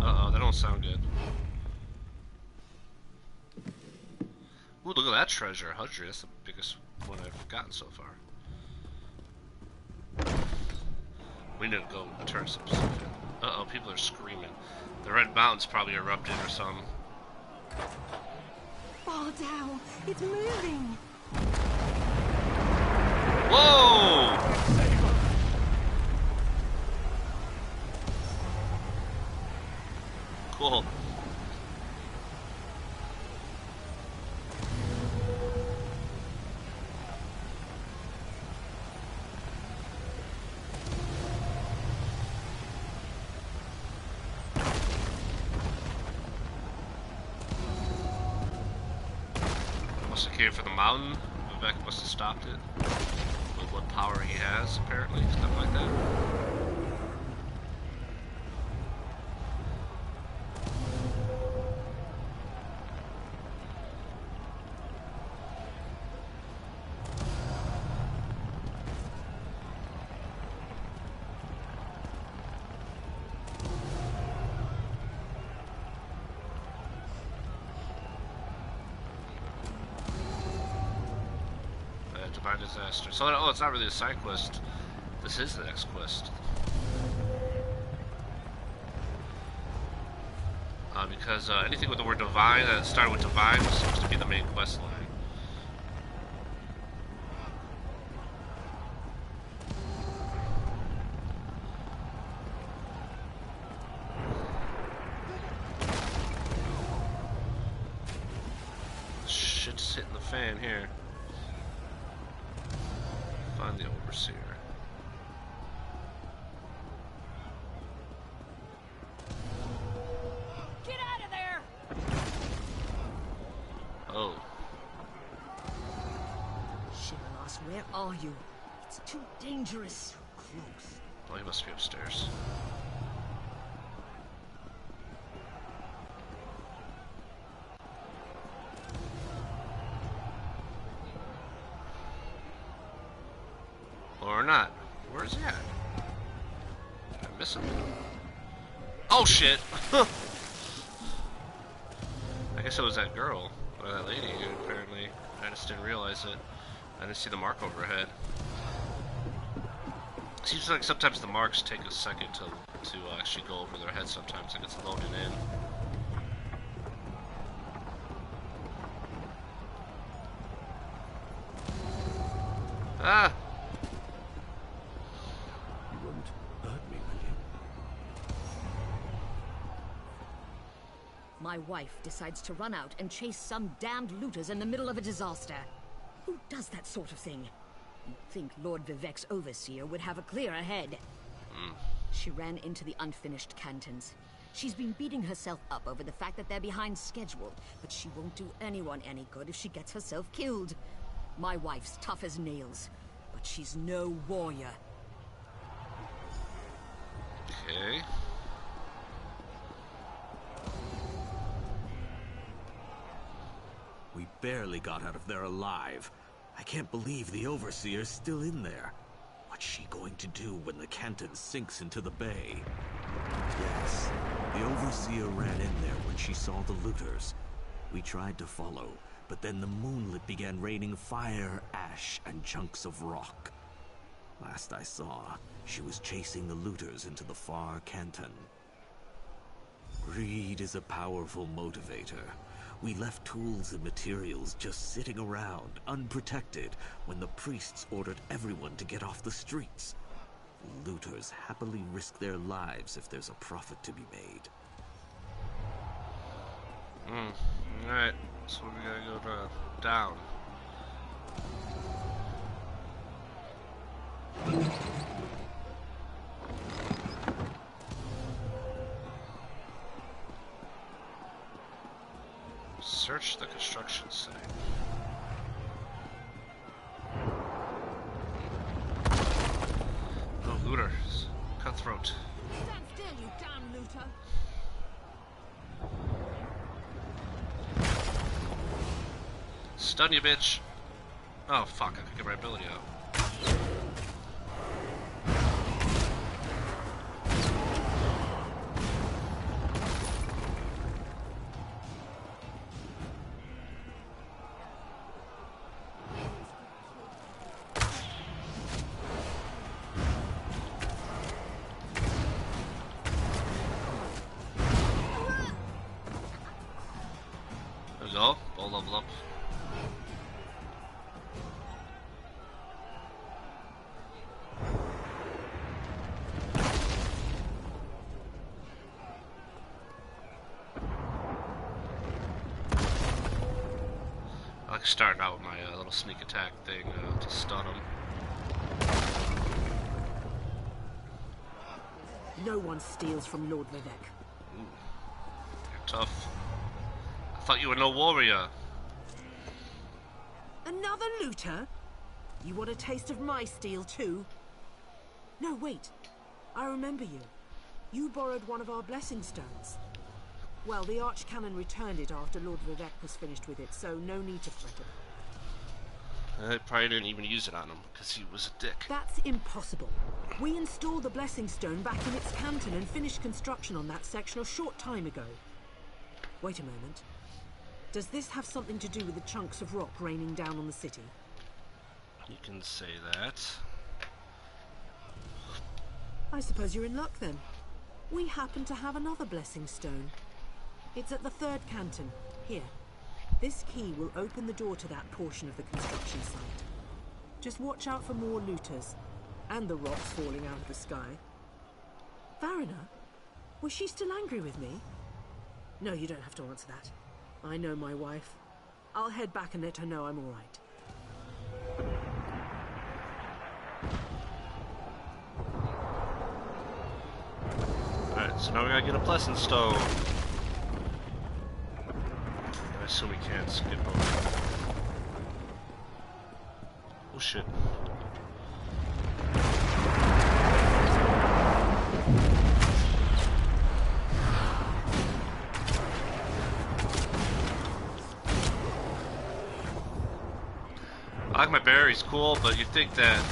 Uh-oh, that don't sound good. Ooh, look at that treasure. 100, that's the biggest one I've gotten so far. We need to go turn some stuff in. Uh-oh, people are screaming. The Red Mountain's probably erupted or something. Fall down. It's moving. Whoa! Cool. Must have came for the mountain. Vivek must have stopped it. With what power he has, apparently. Stuff like that. Divine Disaster. So, oh, it's not really a side quest. This is the next quest. Because anything with the word divine that started with divine seems to be the main quest line. Shit's hitting the fan here. Find the Overseer. Get out of there! Oh. are you? It's too dangerous. Close. Oh, he must be upstairs. Or not. Where's he at? Did I miss him? Oh shit! I guess it was that girl, or that lady, apparently. I just didn't realize it. I didn't see the mark over her head. Seems like sometimes the marks take a second to actually go over their head sometimes, like it's loaded in. Ah! You won't hurt me, will you? My wife decides to run out and chase some damned looters in the middle of a disaster. Who does that sort of thing? You'd think Lord Vivec's overseer would have a clearer head. She ran into the unfinished cantons. She's been beating herself up over the fact that they're behind schedule, but she won't do anyone any good if she gets herself killed. My wife's tough as nails, but she's no warrior. Okay. We barely got out of there alive. I can't believe the Overseer's still in there. What's she going to do when the Canton sinks into the bay? Yes, the Overseer ran in there when she saw the looters. We tried to follow, but then the moonlit began raining fire, ash, and chunks of rock. Last I saw, she was chasing the looters into the far Canton. Greed is a powerful motivator. We left tools and materials just sitting around, unprotected, when the priests ordered everyone to get off the streets. Looters happily risk their lives if there's a profit to be made. Alright, so we gotta go down. Search the construction site. Oh, looters. Cutthroat. Stand still, you damn looter! Stun you, bitch. Oh, fuck, I could get my ability out. There we go. All level up. I like starting out with my little sneak attack thing to stun them. No one steals from Lord Vivec. You're tough. I thought you were no warrior. Another looter? You want a taste of my steel too? No, wait. I remember you. You borrowed one of our blessing stones. Well, the Archcanon returned it after Lord Vivec was finished with it, so no need to fret about it. I probably didn't even use it on him, because he was a dick. That's impossible. We installed the blessing stone back in its canton and finished construction on that section a short time ago. Wait a moment. Does this have something to do with the chunks of rock raining down on the city? You can say that. I suppose you're in luck then. We happen to have another blessing stone. It's at the third canton, here. This key will open the door to that portion of the construction site. Just watch out for more looters, and the rocks falling out of the sky. Varina? Was she still angry with me? No, you don't have to answer that. I know my wife. I'll head back and let her know I'm all right. Alright, so now we gotta get a blessing stone. I assume we can't skip over. Oh shit. I like my bear, he's cool, but you'd think that,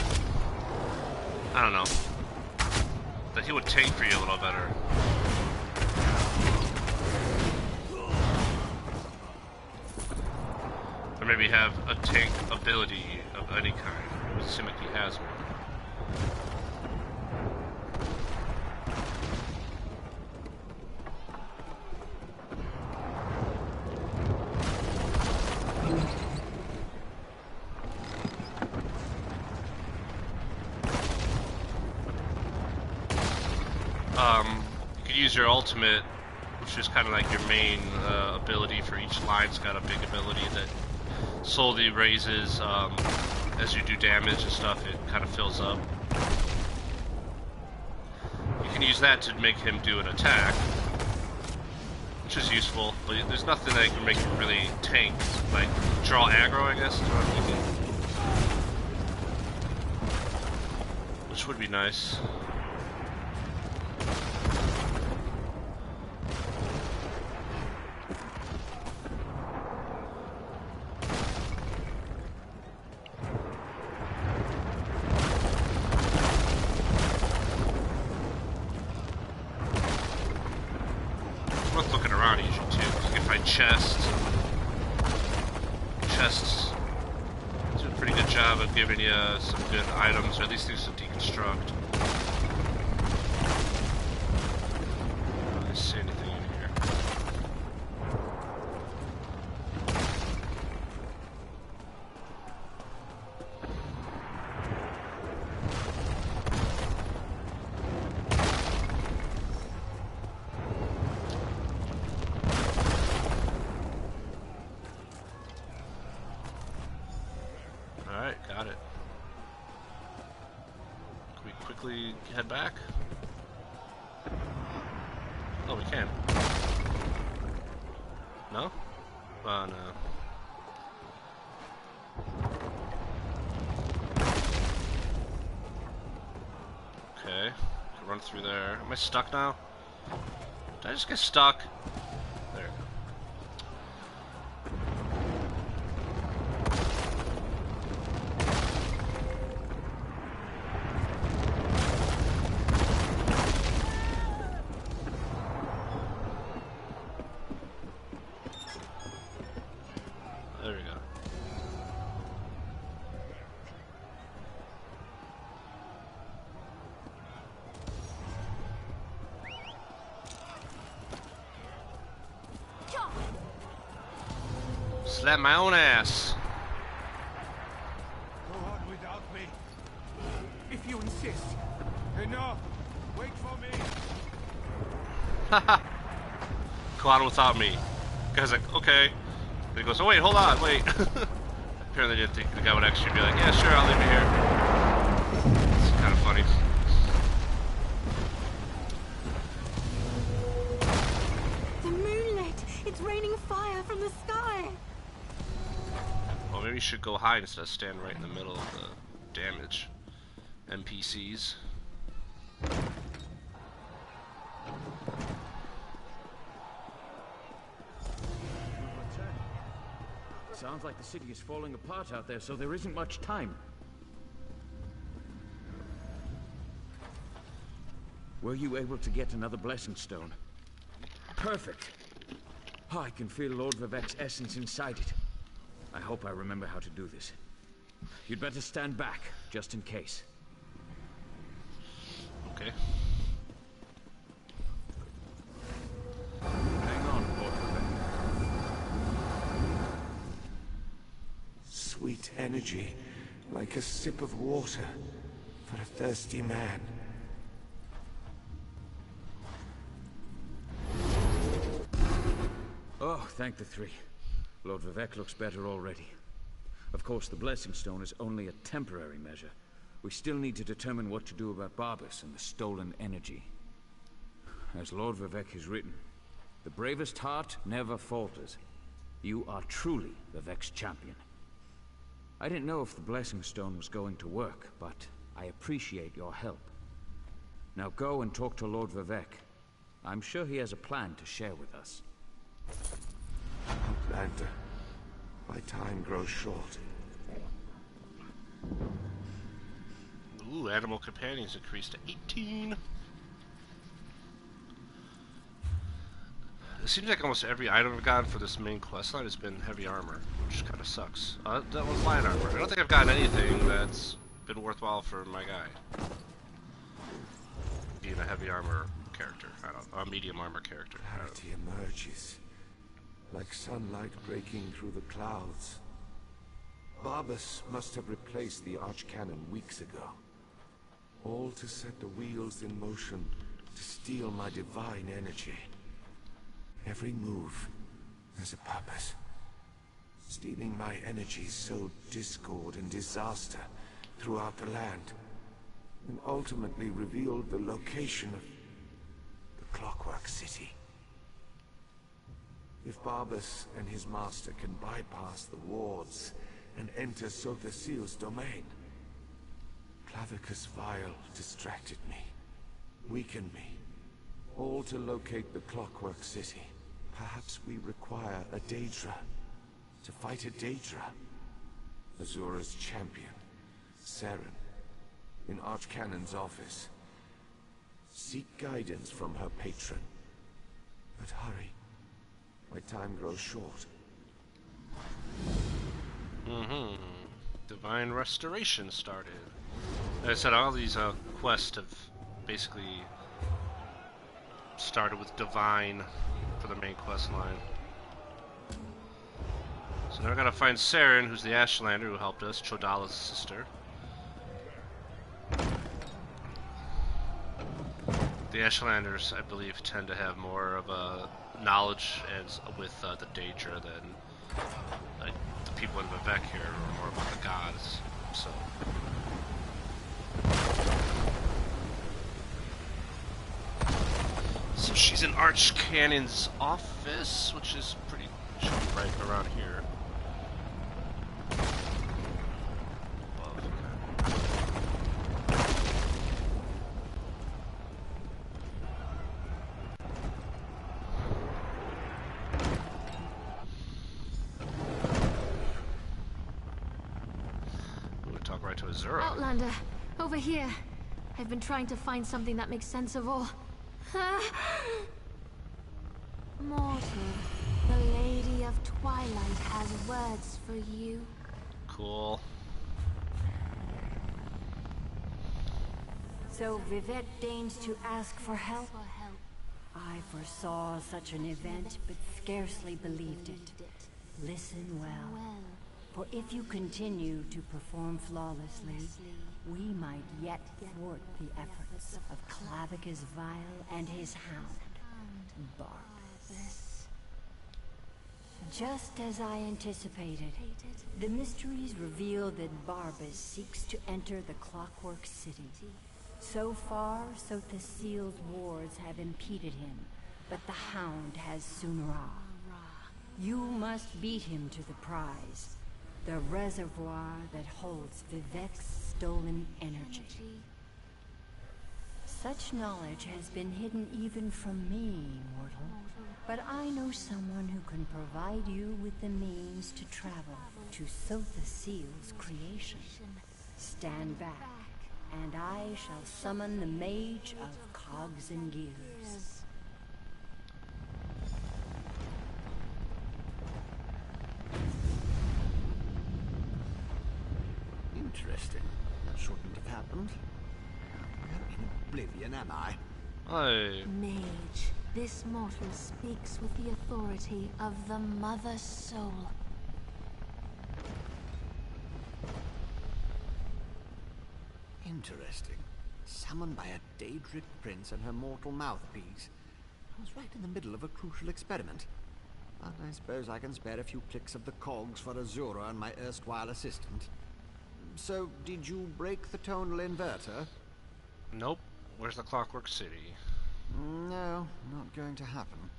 I don't know, that he would tank for you a little better. Or maybe have a tank ability of any kind. It would seem like he has one. You could use your ultimate, which is kind of like your main ability for each line's got a big ability that slowly raises as you do damage and stuff. It kind of fills up. You can use that to make him do an attack, which is useful, but there's nothing that can make him really tank, like draw aggro, I guess is what I'm thinking. Which would be nice. Worth looking around usually too. You can find chests. Chests do a pretty good job of giving you some good items, or at least things to deconstruct. I don't see anything in here. Alright, got it. Can we quickly head back? Oh, we can. No? Oh, no. Okay. Can run through there. Am I stuck now? Did I just get stuck? There. There we go. Slap my own ass. Go on without me. If you insist. Enough. Wait for me. Haha. Go on without me. Guy's like, okay. Then he goes, oh wait, hold on, wait. Apparently didn't think the guy would actually be like, yeah, sure, I'll leave you here. It's kind of funny. The moonlit! It's raining fire from the sky! Well, maybe you should go high instead of stand right in the middle of the damage. NPCs. Sounds like the city is falling apart out there, so there isn't much time. Were you able to get another blessing stone? Perfect. Oh, I can feel Lord Vivek's essence inside it. I hope I remember how to do this. You'd better stand back, just in case. Okay. Hang on, Lord Vivek. Sweet energy, like a sip of water for a thirsty man. Oh, thank the three. Lord Vivek looks better already. Of course, the Blessing Stone is only a temporary measure. We still need to determine what to do about Barbas and the stolen energy. As Lord Vivek has written, the bravest heart never falters. You are truly Vivek's champion. I didn't know if the Blessing Stone was going to work, but I appreciate your help. Now go and talk to Lord Vivek. I'm sure he has a plan to share with us. Outlander, my time grows short. Ooh, animal companions increased to 18. It seems like almost every item I've gotten for this main quest line has been heavy armor, which kind of sucks. That was light armor. I don't think I've gotten anything that's been worthwhile for my guy. Being a heavy armor character. I don't know, a medium armor character. Clarity emerges, like sunlight breaking through the clouds. Barbas must have replaced the archcannon weeks ago. All to set the wheels in motion to steal my divine energy. Every move has a purpose. Stealing my energy sowed discord and disaster throughout the land, and ultimately revealed the location of the Clockwork City. If Barbas and his master can bypass the wards and enter Sotha Seal's domain, Clavicus Vile distracted me, weakened me, all to locate the Clockwork City. Perhaps we require a Daedra to fight a Daedra. Azura's champion, Saren, in Archcannon's office. Seek guidance from her patron. But hurry, my time grows short. Divine Restoration started. Like I said, all these quests have basically started with Divine for the main quest line. So now I gotta find Saren, who's the Ashlander who helped us, Chodala's sister. The Ashlanders, I believe, tend to have more of a knowledge as with the Daedra than like the people in Vivek here, are more about the gods. So she's in Archcannon's office, which is pretty, should be right around here. Outlander, over here. I've been trying to find something that makes sense of all. Mortal, the Lady of Twilight has words for you. Cool. So Vivek deigns to ask for help? I foresaw such an event, but scarcely believed it. Listen well. For if you continue to perform flawlessly, we might yet thwart the efforts of Clavicus Vile and his hound, Barbas. Just as I anticipated, the mysteries reveal that Barbas seeks to enter the Clockwork City. So far, Sotha Seal's wards have impeded him, but the hound has Sunra. You must beat him to the prize. The reservoir that holds Vivek's stolen energy. Such knowledge has been hidden even from me, mortal. But I know someone who can provide you with the means to travel to Sotha Seal's creation. Stand back, and I shall summon the Mage of Cogs and Gears. Interesting. That shouldn't have happened. I'm in oblivion, am I? Mage, this mortal speaks with the authority of the Mother Soul. Interesting. Summoned by a Daedric prince and her mortal mouthpiece. I was right in the middle of a crucial experiment. But I suppose I can spare a few clicks of the cogs for Azura and my erstwhile assistant. So, did you break the tonal inverter? Nope. Where's the Clockwork City? No, not going to happen.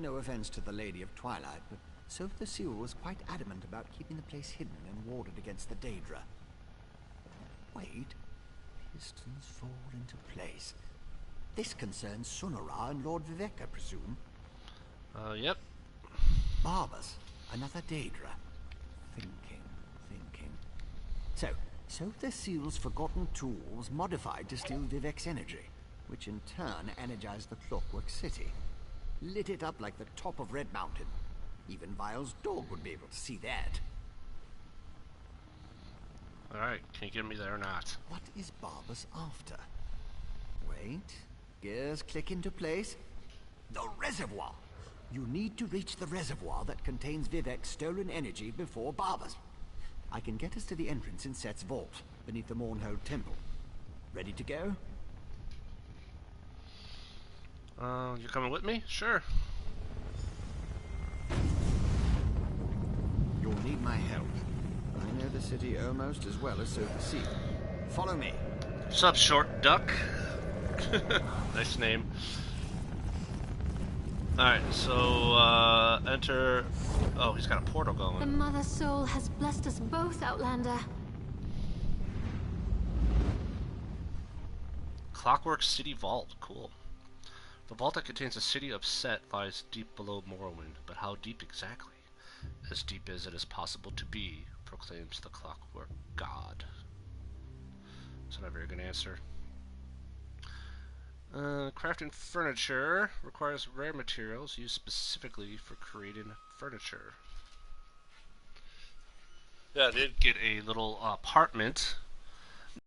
No offense to the Lady of Twilight, but Sotha Seal was quite adamant about keeping the place hidden and warded against the Daedra. Wait. Pistons fall into place. This concerns Sunara and Lord Vivek, I presume. Yep. Barbas, another Daedra. Thinking. So, So the seal's forgotten tools modified to steal Vivek's energy, which in turn energized the Clockwork City. Lit it up like the top of Red Mountain. Even Vile's dog would be able to see that. Alright, can you get me there or not? What is Barbas after? Wait. Gears click into place. The reservoir! You need to reach the reservoir that contains Vivek's stolen energy before Barbas. I can get us to the entrance in Set's vault, beneath the Mournhold Temple. Ready to go? You coming with me? Sure. You'll need my help. I know the city almost as well as Sophie Seal. Follow me. What's up, Short Duck? Nice name. Alright, so, enter... Oh, he's got a portal going. The Mother Soul has blessed us both, Outlander. Clockwork City Vault. Cool. The vault that contains the city of Set lies deep below Morrowind, but how deep exactly? As deep as it is possible to be, proclaims the Clockwork God. That's not a very good answer. Crafting furniture requires rare materials used specifically for creating furniture. Yeah, I did get a little apartment